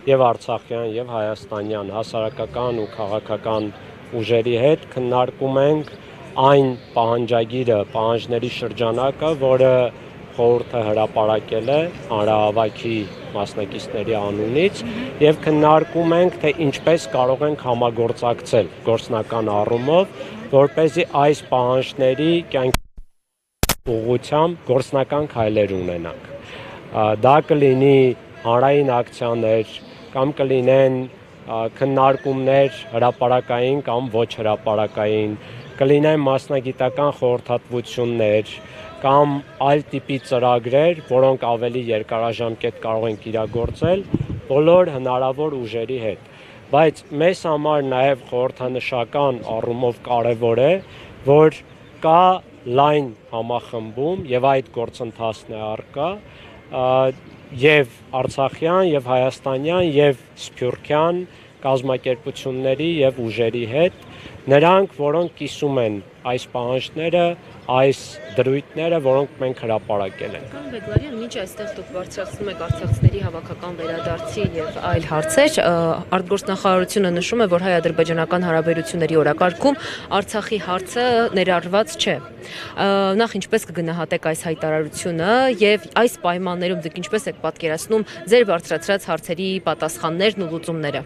եւ արցախյան եւ հայաստանյան հասարակական ու քաղաքական ուժերի հետ քննարկում ենք այն պահանջների շրջանակը, որը խորհուրդը հրապարակել է հանրահավաքի մասնակիցների անունից եւ քննարկում ենք, թե ինչպես կարող ենք համագործակցել գործնական առումով, որպեսզի այս պահանջների կյանքի ուղղությամբ գործնական քայլեր ունենանք։ Դա կլինի հանրային ակցիաներ կամ կլինեն քննարկումներ հրապարակային կամ ոչ հրապարակային, կլինեն մասնագիտական խորհրդատվություններ կամ այլ տիպի ծրագրեր, որոնք ավելի երկարաժամկետ կարող ենք իրագործել բոլոր հնարավոր ուժերի հետ։ Բայց մեզ համար նաև խորհրդանշական առումով կարևոր է, որ կա լայն համախմբում եւ այդ գործընթացն է առկա եւ արցախյան եւ հայաստանյան եւ սփյուռքյան կազմակերպությունների եւ ուժերի հետ, նրանք, որոնք կիսում են այս պահանջները, այս դրույթները, որոնք մենք հրապարակել ենք։ Պարոն Բեգլարյան, մինչ այստեղ դուք բարձրացնում եք արցախցիների հավաքական վերադարձի եւ այլ հարցեր, արտգործնախարարությունը նշում է, որ հայ-ադրբեջանական հարաբերությունների օրակարգում Արցախի հարցը ներառված չէ։ Նախ ինչպես կգնահատեք այս հայտարարությունը եւ այս պայմաններում դուք ինչպես եք պատկերացնում ձեր բարձրացրած հարցերի պատասխաններն ու լուծումները։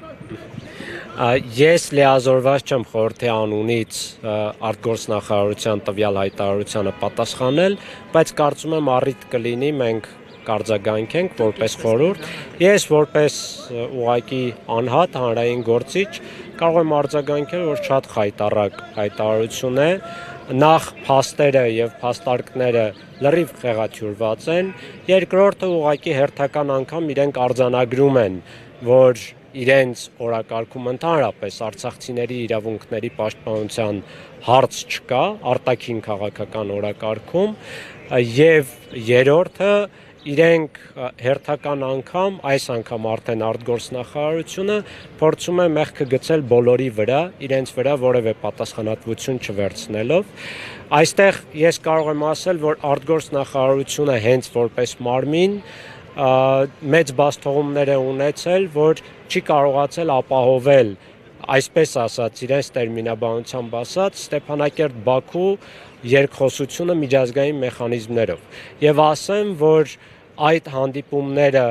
Ես լիազորված չեմ խորհրդի անունից արտգործնախարարության տվյալ հայտարարությանը պատասխանել, բայց կարծում եմ առիթ կլինի մենք կարձագանքենք որպես խորհուրդ։ Ես որպես ուղղակի անհատ հանրային գործիչ կարող եմ արձագանքել, որ շատ խայտառակ հայտարարություն է, նախ փաստերը եւ փաստարկները լրիվ խեղաթյուրված են, երկրորդը ուղղակի հերթական անգամ իրենք արձանագրում են, որ իրենց օրակարգում ընդհանրապես արցախցիների իրավունքների պաշտպանության հարց չկա արտաքին քաղաքական օրակարգում եւ երրորդը իրենք հերթական անգամ այս անգամ արդեն արտգործնախարարությունը փորձում է մեղքը գցել բոլորի վրա, իրենց վրա որևէ պատասխանատվություն չվերցնելով։ Այստեղ ես կարող եմ ասել, որ արտգործնախարարությունը հենց որպես մարմին մեծ բացթողումներ է ունեցել, որ չի կարողացել ապահովել, այսպես ասած, իրենց տերմինաբանությամբ ասած, Ստեփանակերտ-Բաքու երկխոսությունը միջազգային մեխանիզմներով։ Եվ ասեմ, որ այդ հանդիպումները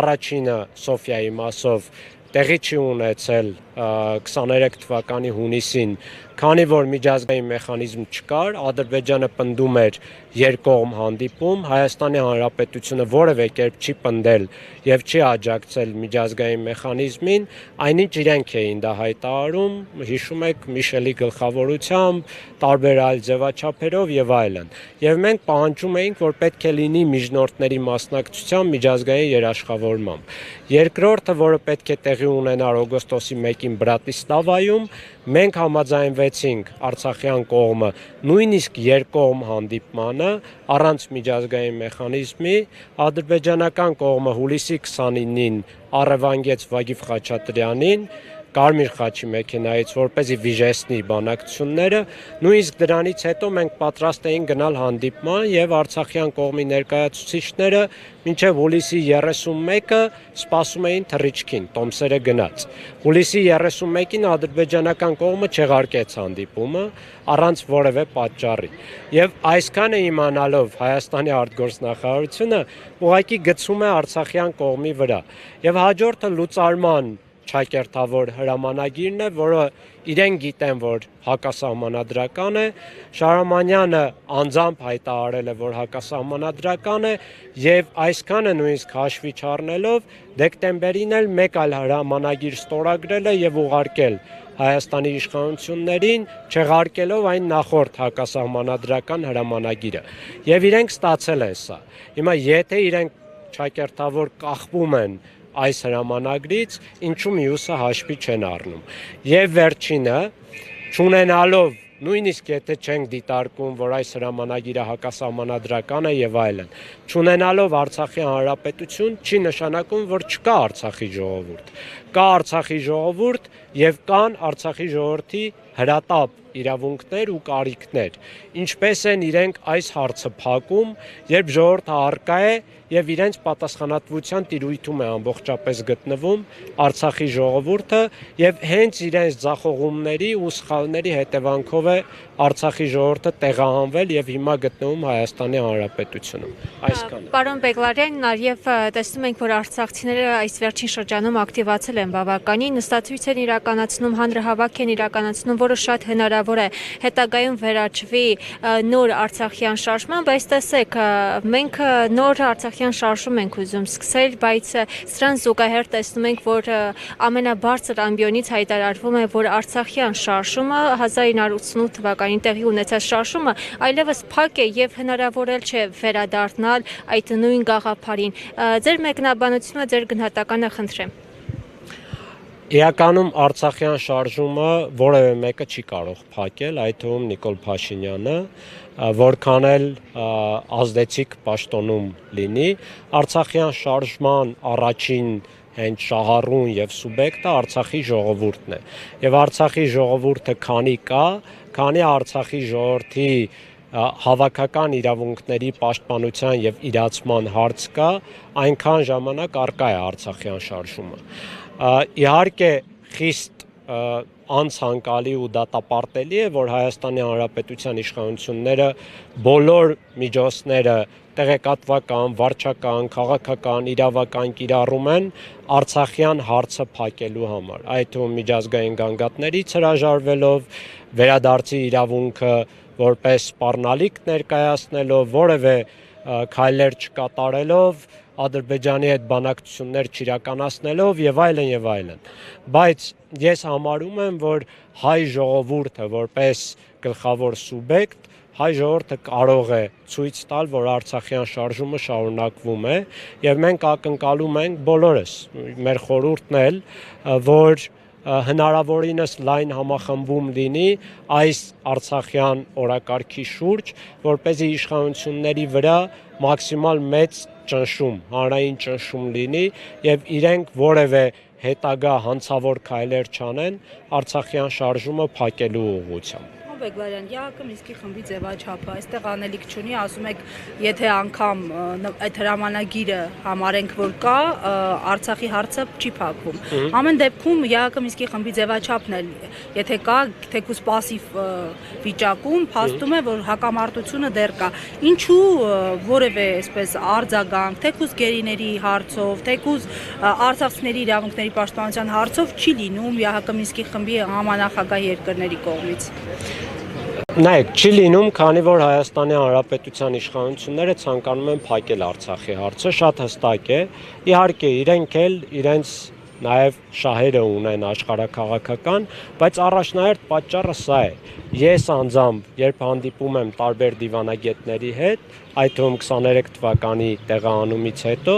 առաջինը Սոֆիայի մասով տեղի չի ունեցել 23 թվականի հունիսին, քանի որ միջազգային մեխանիզմ չկար, Ադրբեջանը պնդում էր երկկողմ հանդիպում, Հայաստանի Հանրապետությունը որևէ կերպ չի պնդել եւ չի աջակցել միջազգային մեխանիզմին, այնինչ իրենք էին դա հայտարարում, հիշում եք Միշելի գլխավորությամբ, տարբեր այլ ձևաչափերով եւ այլն։ Եվ մենք պահանջում էինք, որ պետք է լինի միջնորդների մասնակցությամբ միջազգային երաշխավորմամբ։ Երկրորդը, որը պետք է տեղի ունենար օգոստոսի 1-ին Բրատիսլավայում, մենք համաձայնվեցինք արցախյան կողմը նույնիսկ երկկողմ հանդիպմանը առանց միջազգային մեխանիզմի, ադրբեջանական կողմը հուլիսի 29-ին առևանգեց Վագիվ Խաչատրյանին Կարմիր խաչի մեքենայից, որպեսզի վիժեցնի բանակցությունները, նույնիսկ դրանից հետո մենք պատրաստ էինք գնալ հանդիպման եւ արցախյան կողմի ներկայացուցիչները մինչեւ հուլիսի 31-ը սպասում էին թռիչքին, տոմսերը գնաց։ Հուլիսի 31-ին ադրբեջանական կողմը չեղարկեց հանդիպումը առանց որևէ պատճառի։ Եվ այսքանը իմանալով Հայաստանի արտգործնախարարությունը ուղղակի գցում է արցախյան կողմի վրա։ Եվ հաջորդը լուծարման ճակերտավոր հրամանագիրն է, որը իրեն գիտեն, որ հակասահմանադրական է, Շահրամանյանը անձամբ հայտարարել է, որ հակասահմանադրական է եւ այսքանը նույնիսկ հաշվի չառնելով դեկտեմբերին էլ մեկ այլ հրամանագիր ստորագրել է եւ ուղարկել Հայաստանի իշխանություններին, չեղարկելով այն նախորդ հակասահմանադրական հրամանագիրը։ Եվ իրենք ստացել են սա։ Հիմա եթե իրենք ճակերտավոր կախվում են այս հրամանագրից, ինչու մյուսը հաշվի չեն առնում։ Եվ վերջինը, չունենալով, նույնիսկ եթե չենք դիտարկում, որ այս հրամանագիրը հակասահմանադրական է եւ այլն, չունենալով Արցախի Հանրապետություն, չի նշանակում, որ չկա Արցախի ժողովուրդ։ Կա Արցախի ժողովուրդ եւ կան Արցախի ժողովրդի հրատապ իրավունքներ ու կարիքներ, ինչպես են իրենք այս հարցը փակում, երբ ժողովուրդը առկա է եւ իրենց պատասխանատվության տիրույթում է ամբողջապես գտնվում Արցախի ժողովուրդը եւ հենց իրենց ձախողումների ու սխալների հետևանքով է Արցախի ժողովուրդը տեղահանվել եւ հիմա գտնվում Հայաստանի Հանրապետությունում։ Այսքանը։ Պարոն Բեգլարյան, նաև տեսնում ենք, որ արցախցիները այս վերջին շրջանում ակտիվացել են բավականին, նստացույց են իրականացնում, հանրահավաք են իրականացնում, որը շատ հնարավոր է հետագայում վերաճվի նոր արցախյան շարժման, բայց տեսեք, մենք նոր արցախյան շարժում ենք ուզում սկսել, բայց սրան զուգահեռ տեսնում ենք, որ ամենաբարձր ամբիոնից հայտարարվում է, որ արցախյան շարժումը 1988 թվականին տեղի ունեցած շարժումը այլևս փակ է եւ հնարավոր էլ չէ վերադառնալ այդ նույն գաղափարին։ Ձեր մեկնաբանությունը, ձեր գնահատականը խնդրեմ։ Իրականում Արցախյան շարժումը որևէ մեկը չի կարող փակել, այդ թվում Նիկոլ Փաշինյանը, որքան էլ ազդեցիկ պաշտոնում լինի, Արցախյան շարժման առաջին հենց շահառուն եւ սուբյեկտը Արցախի ժողովուրդն է։ Եվ Արցախի ժողովուրդը քանի կա, քանի Արցախի ժողովրդի հավաքական իրավունքների պաշտպանության եւ իրացման հարց կա, այնքան ժամանակ առկա է Արցախյան շարժումը։ Իհարկե խիստ անցանկալի ու դատապարտելի է, որ Հայաստանի Հանրապետության իշխանությունները բոլոր միջոցները տեղեկատվական, վարչական, քաղաքական, իրավական կիրառում են Արցախյան հարցը փակելու համար։ Այդ թվում միջազգային գանգատներից հրաժարվելով, վերադարձի իրավունքը որպես սպառնալիք ներկայացնելով, որևէ քայլեր չկատարելով, Ադրբեջանի հետ բանակցություններ չիրականացնելով եւ այլն եւ այլն։ Բայց ես համարում եմ, որ հայ ժողովուրդը որպես գլխավոր սուբյեկտ, հայ ժողովուրդը կարող է ցույց տալ, որ Արցախյան շարժումը շարունակվում է եւ մենք ակնկալում ենք բոլորս, մեր խորհուրդն էլ, որ հնարավորինս լայն համախմբում լինի այս Արցախյան օրակարգի շուրջ, որպեսզի իշխանությունների վրա մաքսիմալ մեծ ճնշում, հանրային ճնշում լինի եւ իրենք որևէ հետագա հանցավոր քայլեր չանեն Արցախյան շարժումը փակելու ուղղությամբ։ Բեգլարյան, ԵԱՀԿ Մինսկի խմբի ձևաչափը այստեղ անելիք չունի, ասում եք, եթե անգամ այդ հրամանագիրը համարենք, որ կա, Արցախի հարցը չի փակվում։ Ամեն դեպքում ԵԱՀԿ Մինսկի խմբի ձևաչափն էլ, եթե կա, թեկուզ պասիվ վիճակում, փաստում է, որ հակամարտությունը դեռ կա։ Ինչու որևէ այսպես արձագանք, թեկուզ գերիների հարցով, թեկուզ արցախցիների իրավունքների պաշտպանության հարցով չի լինում ԵԱՀԿ Մինսկի խմբի համանախագահ երկրների կողմից։ Նայեք, չի լինում, քանի որ Հայաստանի Հանրապետության իշխանությունները ցանկանում են փակել Արցախի հարցը, շատ հստակ է։ Իհարկե, իրենք էլ իրենց նաև շահերը ունեն աշխարհաքաղաքական, բայց առաջնահերթ պատճառը սա է։ Ես անձամբ, երբ հանդիպում եմ տարբեր դիվանագետների հետ, այդ թվում 23 թվականի տեղահանումից հետո,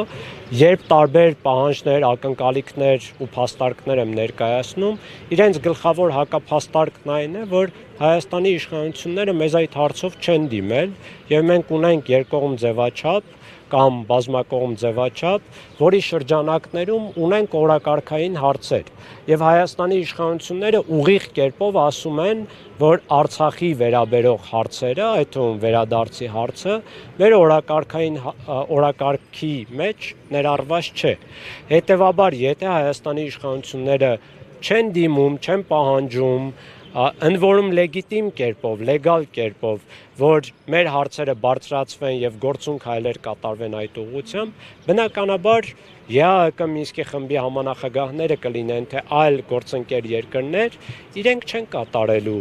երբ տարբեր պահանջներ, ակնկալիքներ ու փաստարկներ եմ ներկայացնում, իրենց գլխավոր հակափաստարկն այն է, որ Հայաստանի իշխանությունները մեզ այդ հարցով չեն դիմել եւ մենք ունենք երկկողմ ձևաչափ կամ բազմակողմ ձևաչափ, որի շրջանակներում ունենք օրակարգային հարցեր եւ Հայաստանի իշխանությունները ուղիղ կերպով ասում են, որ Արցախի վերաբերող հարցերը, այդ թվում վերադարձի հարցը, մեր օրակարգի մեջ ներառված չէ։ Հետևաբար, եթե Հայաստանի իշխանությունները չեն դիմում, չեն պահանջում, ընդ որում լեգիտիմ կերպով, լեգալ կերպով, որ մեր հարցերը բարձրացվեն եւ գործուն քայլեր կատարվեն այդ ուղղությամբ, բնականաբար ԵԱՀԿ Մինսկի խմբի համանախագահները կլինեն թե այլ գործընկեր երկրներ, իրենք չեն կատարելու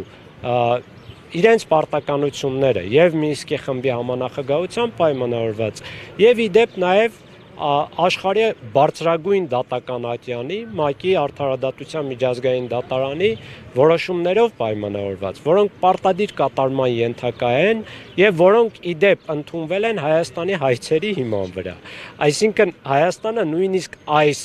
իրենց պարտականությունները եւ Մինսկի խմբի համանախագահությամբ պայմանավորված եւ ի դեպ նաեւ աշխարհի բարձրագույն դատական ատյանի ՄԱԿ-ի արդարադատության միջազգային դատարանի որոշումներով պայմանավորված, որոնք պարտադիր կատարման ենթակա են եւ որոնք ի դեպ ընդունվել են Հայաստանի հայցերի հիման վրա։ Այսինքն Հայաստանը նույնիսկ այս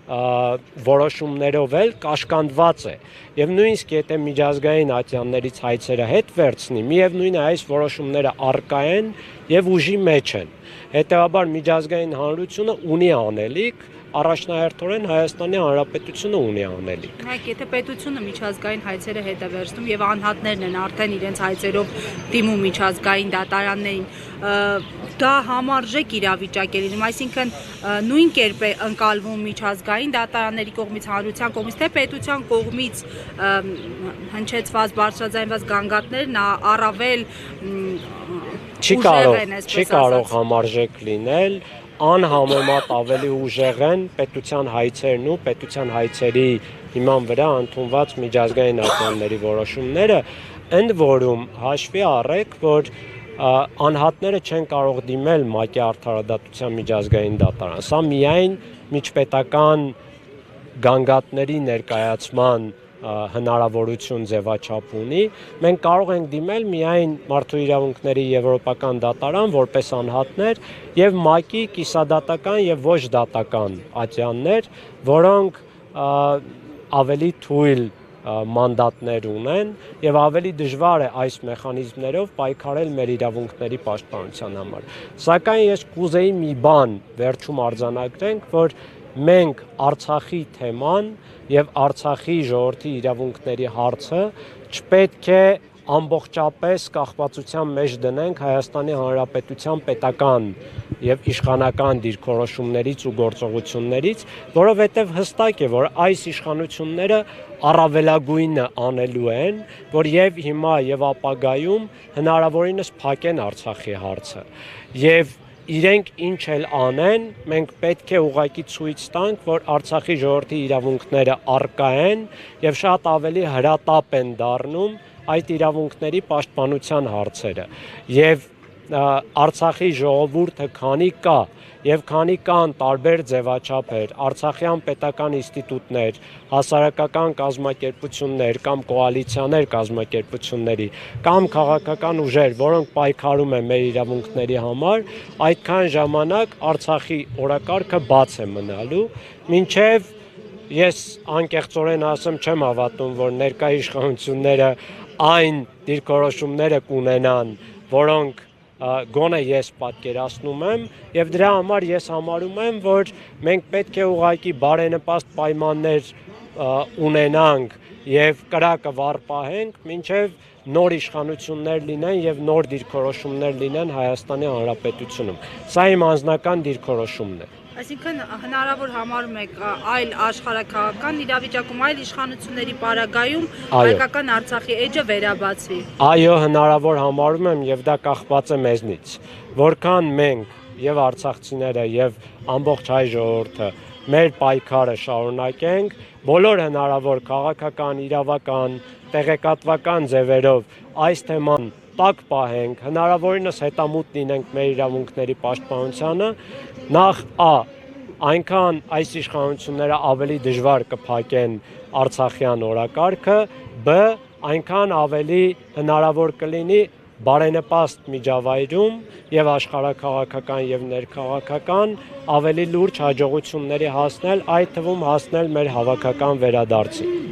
որոշումներով էլ կաշկանդված է եւ նույնիսկ եթե միջազգային ատյաններից հայցերը հետ վերցնի, միևնույն է այս որոշումները առկա են եւ ուժի մեջ են։ Հետևաբար միջազգային հանրությունը ունի անելիք առաջնահերթորեն Հայաստանի Հանրապետությունը ունի անելիք։ Նայեք, եթե պետությունը միջազգային հայցերը հետ է վերցնում եւ անհատներն են արդեն իրենց հայցերով դիմում միջազգային դատարաններին, դա համարժեք իրավիճակ է լինում, այսինքն նույն կերպ է ընկալվում միջազգային դատարանների կողմից, հանրության կողմից, թե պետության կողմից հնչեցված բարձրաձայնված գանգատներն առավել չի կարող համարժեք լինել, անհամեմատ ավելի ուժեղ են պետության հայցերն ու պետության հայցերի հիման վրա ընդունված միջազգային ատյանների որոշումները, ընդ որում հաշվի առեք, որ անհատները չեն կարող դիմել ՄԱԿ-ի արդարադատության միջազգային դատարան։ Սա միայն միջպետական գանգատների ներկայացման հնարավորություն ձևաչափ ունի, մենք կարող ենք դիմել միայն մարդու իրավունքների եվրոպական դատարան որպես անհատներ եւ ՄԱԿ-ի կիսադատական եւ ոչ դատական ատյաններ, որոնք ավելի թույլ մանդատներ ունեն եւ ավելի դժվար է այս մեխանիզմներով պայքարել մեր իրավունքների պաշտպանության համար։ Սակայն ես կուզեի մի բան վերջում արձանագրենք, որ մենք Արցախի թեման եւ Արցախի ժողովրդի իրավունքների հարցը չպետք է ամբողջապես կախվածության մեջ դնենք Հայաստանի Հանրապետության պետական եւ իշխանական դիրքորոշումներից ու գործողություններից, որովհետեւ հստակ է, որ այս իշխանությունները առավելագույնը անելու են, որ եւ հիմա եւ ապագայում հնարավորինս փակեն Արցախի հարցը եւ իրենք ինչ էլ անեն, մենք պետք է ուղղակի ցույց տանք, որ Արցախի ժողովրդի իրավունքները առկա են եւ շատ ավելի հրատապ են դառնում այդ իրավունքների պաշտպանության հարցերը եւ Արցախի ժողովուրդը քանի կա եւ քանի կան տարբեր ձևաչափեր, Արցախյան պետական ինստիտուտներ, հասարակական կազմակերպություններ կամ կոալիցիաներ կազմակերպությունների կամ քաղաքական ուժեր, որոնք պայքարում են մեր իրավունքների համար, այդքան ժամանակ Արցախի օրակարգը բաց է մնալու, մինչեւ ես անկեղծորեն ասեմ, չեմ հավատում, որ ներկայ իշխանությունները այն դիրքորոշումները կունենան, որոնք գոնե ես պատկերացնում եմ եւ դրա համար ես համարում եմ, որ մենք պետք է ուղղակի բարենպաստ պայմաններ ունենանք եւ կրակը վառ պահենք, մինչեւ նոր իշխանություններ լինեն եւ նոր դիրքորոշումներ լինեն Հայաստանի Հանրապետությունում։ Սա իմ անձնական դիրքորոշումն է։ Այսինքն հնարավոր համարում եք այլ աշխարհակաղակական իրավիճակում, այլ իշխանությունների պարագայում հայկական Արցախի էջը վերաբացվի։ Այո, հնարավոր համարում եմ եւ դա կախված է մեզնից։ Որքան մենք եւ արցախցիները եւ ամբողջ հայ ժողովուրդը մեր պայքարը շարունակենք, բոլոր հնարավոր քաղաքական, իրավական, տեղեկատվական ձևերով այս թեման տակ պահենք, հնարավորինս հետամուտ լինենք մեր իրավունքների պաշտպանությանը, նախ այնքան այս իշխանությունները ավելի դժվար կփակեն Արցախյան օրակարգը, այնքան ավելի հնարավոր կլինի բարենպաստ միջավայրում եւ աշխարհակաղակական եւ ներքաղաքական ավելի լուրջ հաջողությունների հասնել, այդ թվում հասնել մեր հավաքական վերադարձին։